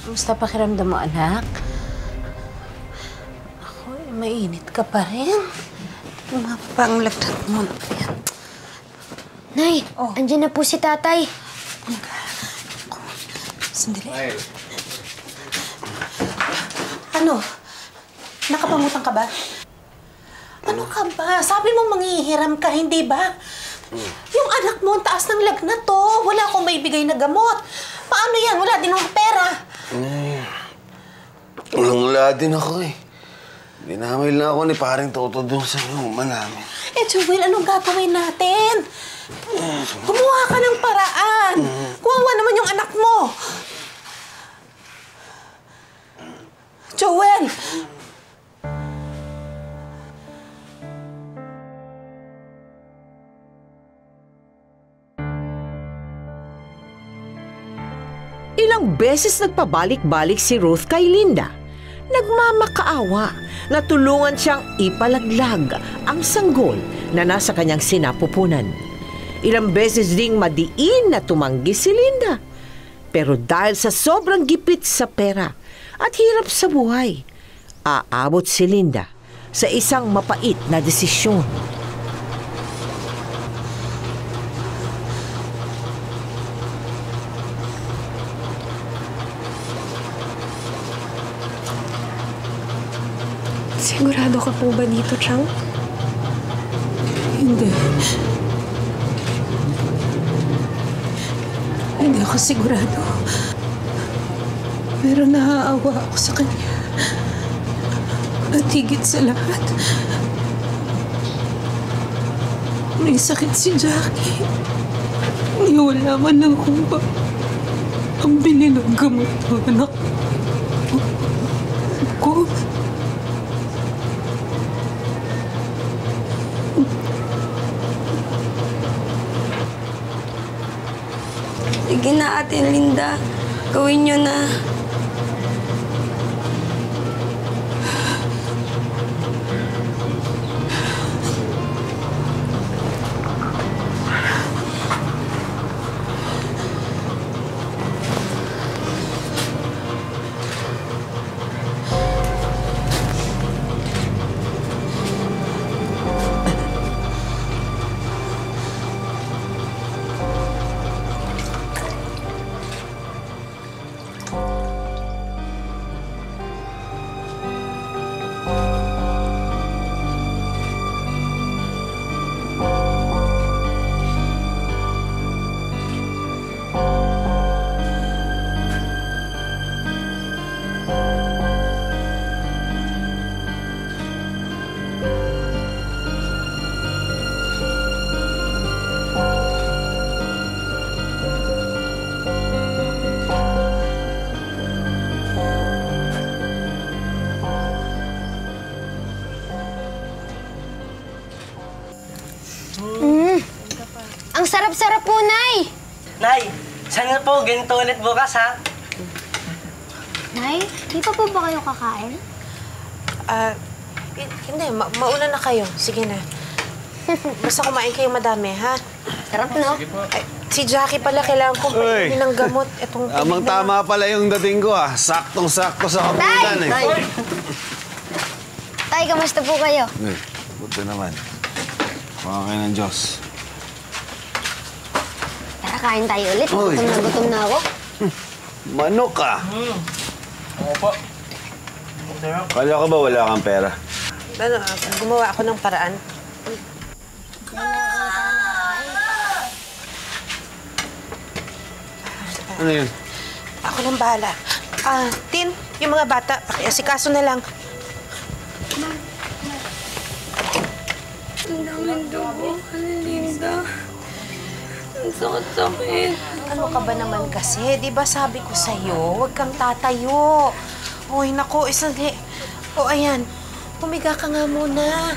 Kumusta pakiramdam mo, anak? Ako, mainit ka pa rin. Umapa ang lagnat mo. Ayan. Nay, andyan na po si tatay. Sandali. Ano? Nakapangutang ka ba? Ano ka ba? Sabi mo manghihiram ka, hindi ba? Yung anak mo, ang taas ng lagnat to. Wala akong maibigay na gamot. Paano yan? Wala din akong pera. Wala din ako eh. Dinamay lang ako ni paring Toto doon sa luma namin. Joel, anong gagawin natin? Gumawa ka ng paraan. Kuwawa naman yung anak mo. Joel! Ilang beses nagpabalik-balik si Ruth kay Linda. Nagmamakaawa na tulungan siyang ipalaglag ang sanggol na nasa kanyang sinapupunan. Ilang beses ding madiin na tumanggi si Linda. Pero dahil sa sobrang gipit sa pera at hirap sa buhay, aabot si Linda sa isang mapait na desisyon. Sigurado ka po ba dito, Chang? Hindi. Hindi ako sigurado. Pero naaawa ako sa kanya. At higit sa lahat, may sakit si Jackie. Wala man lang kung ba ang bili ng gamot ng anak ko. Sige na, Ate Linda. Gawin niyo na. Ang sarap-sarap po, Nay! Nay, sana po ganito ulit bukas, ha? Nay, di pa po ba kayo kakain? Hindi. Mauna na kayo. Sige na. Basta kumain kayo madami, ha? Sarap, no? Ay, si Jackie pala, kailangan kong painumin ng gamot. Tama pala yung dating ko ah. Saktong-sakto sa kapunan eh. Tay! Tay, kamusta po kayo? Buti naman. Baka kayo ng Diyos. Tara, kain tayo ulit. Uy. Gutom na ako. Manok ka. Opo. Kala ko ba wala kang pera? Gumawa ako ng paraan. Ano yun? Ako nang bahala. Tin, yung mga bata, pakiasikaso na lang. Ang daming dugo, Linda. Ang sakit-sakit. Ano ka ba naman kasi? Di ba sabi ko sa'yo, huwag kang tatayo. Uy, naku, isang... O, ayan. Pumiga ka nga muna.